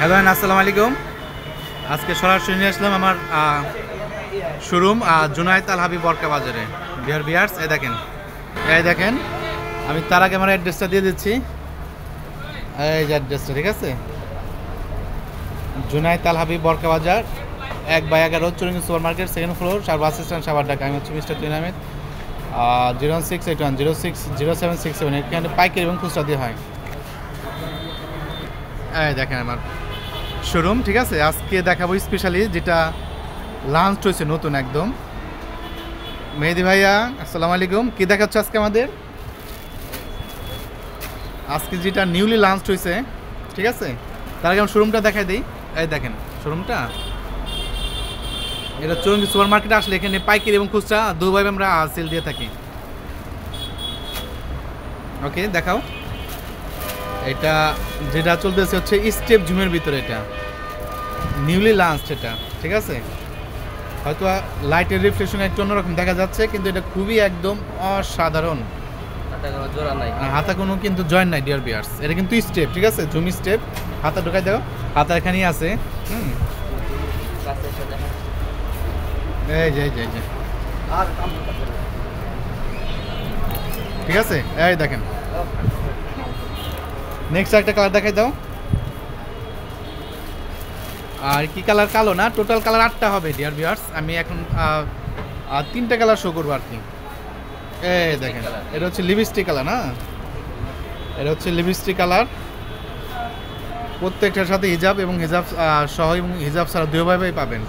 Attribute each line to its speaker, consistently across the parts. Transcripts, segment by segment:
Speaker 1: Hello আসসালামু আলাইকুম। আজকে সরাসরি নিয়ে আসলাম আমার শোরুম জুনায়েদ আল হাবিব বরকা বাজারে। ডিয়ার ভিউয়ার্স, এই দেখেন আমি তার আগে আমার অ্যাড্রেসটা দিয়ে দিচ্ছি। এই যে অ্যাড্রেসটা, ঠিক আছে, জুনায়েদ আল Habib Barka Bazar 1/11 Churungi super market, second floor, bus stand, Savar, Dhaka. আমি হচ্ছে মিস্টার তুহিন আহমেদ। 01681060767 এখানে পাইকারি এবং খুচরা দিয়ে হয়। এই দেখেন আমার শোরুম, ঠিক আছে। আজকে দেখাবো স্পেশালি যেটা লঞ্চ হয়েছে নতুন একদম। মেহেদি ভাইয়া আসসালামু আলাইকুম। কি দেখাচ্ছে আজকে আমাদের? আজকে যেটা নিউলি লঞ্চ হয়েছে, ঠিক আছে। তার আগে আমি শোরুমটা দেখাই দিই। এই দেখেন শোরুমটা, এটা চুরুঙ্গি সুপার মার্কেটে আসলে এখানে পাইকারি এবং খুচরা দুভাবে আমরা সেল দিয়ে থাকি। ওকে, দেখাও। এটা যেটা চলতেছে হচ্ছে স্টেপ জুমের ভিতরে, এটা নিউলি লঞ্চ, এটা ঠিক আছে। হয়তো লাইটের রিফ্লেকশন একটু অন্যরকম দেখা যাচ্ছে, কিন্তু এটা খুবই একদম অসাধারণ। হাতা কোনো কিন্তু জয়েন্ট নাই ডিয়ার ভিউয়ার্স, এটা কিন্তু স্টেপ, ঠিক আছে, জুমি স্টেপ। হাতা ঢোকাই দাও, হাতা এখানেই আছে। এই যে ঠিক আছে। এই দেখেন নেক্সট একটা কালার দেখাই দাও। আর কি কালার? কালো না, টোটাল কালার 8টা হবে ডিয়ার ভিউয়ার্স। আমি এখন 3টা কালার শো করবো আর কি। এই দেখেন এটা হচ্ছে লিপস্টিক কালার, না, এটা হচ্ছে লিপস্টিক কালার। প্রত্যেকটার সাথে হিজাব এবং হিজাব সহ এবং হিজাব ছাড়া দুইভাবেই পাবেন।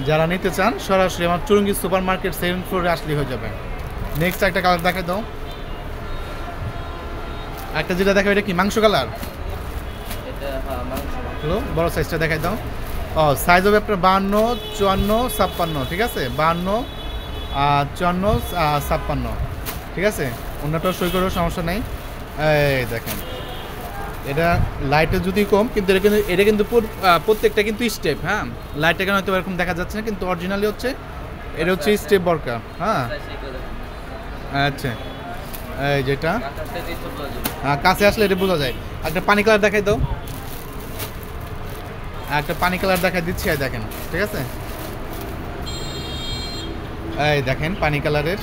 Speaker 1: যারা নিতে চান সরাসরি আমার চুরুঙ্গি সুপার মার্কেট সেকেন্ড ফ্লোরে আসলেই হয়ে যাবে। নেক্সট একটা কালার দেখাই দাও। একটা যেটা দেখাবে এটা কি মাংস কালার? হ্যালো, বড় সাইজটা দেখাই দাও। সাইজ হবে আপনার 52, 54, 56, ঠিক আছে। 52, 54, 56, ঠিক আছে। অন্যটাও সই করেও সমস্যা নেই। এই দেখেন এটা লাইটে যদি কম, কিন্তু এটা কিন্তু প্রত্যেকটা কিন্তু স্টেপ। হ্যাঁ, লাইটটা কেন হয়তো এরকম দেখা যাচ্ছে না, কিন্তু অরিজিনালি হচ্ছে এটা হচ্ছে স্টেপ বরকা। হ্যাঁ, আচ্ছা, এই যেটা কাছে আসলে এটা বোঝা যায়। একটা পানি কালার দেখাই দাও, একটা পানি কালার দেখাই দিচ্ছি। এই দেখেন, ঠিক আছে। এই দেখেন পানি কালারের।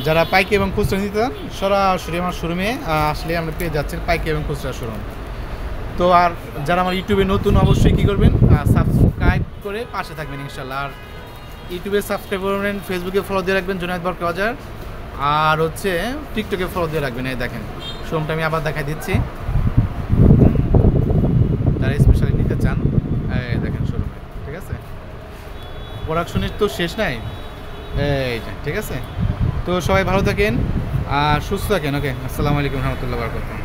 Speaker 1: যারা পাইকারি এবং খুচরা নিতে চান সরাসরি আমার শোরুমে আসলে আমরা পেয়ে যাচ্ছেন পাইকারি এবং খুচরা শোরুম। তো আর যারা আমার ইউটিউবে নতুন, অবশ্যই কী করবেন, সাবস্ক্রাইব করে পাশে থাকবেন ইনশাল্লাহ। আর ইউটিউবে সাবস্ক্রাইব করবেন, ফেসবুকে ফলো দিয়ে রাখবেন জুনায়েদ বরকা বাজার, আর হচ্ছে টিকটকে ফলো দিয়ে রাখবেন। এই দেখেন শোরুমটা আমি আবার দেখাই দিচ্ছি। যারা স্পেশালি নিতে চান, এই দেখেন শোরুমে, ঠিক আছে। প্রোডাকশনের তো শেষ নাই। এই যে, ঠিক আছে। তো সবাই ভালো থাকেন আর সুস্থ থাকেন। ওকে, আসসালামু আলাইকুম রহমতুল্লাহ বারাকাতুহু।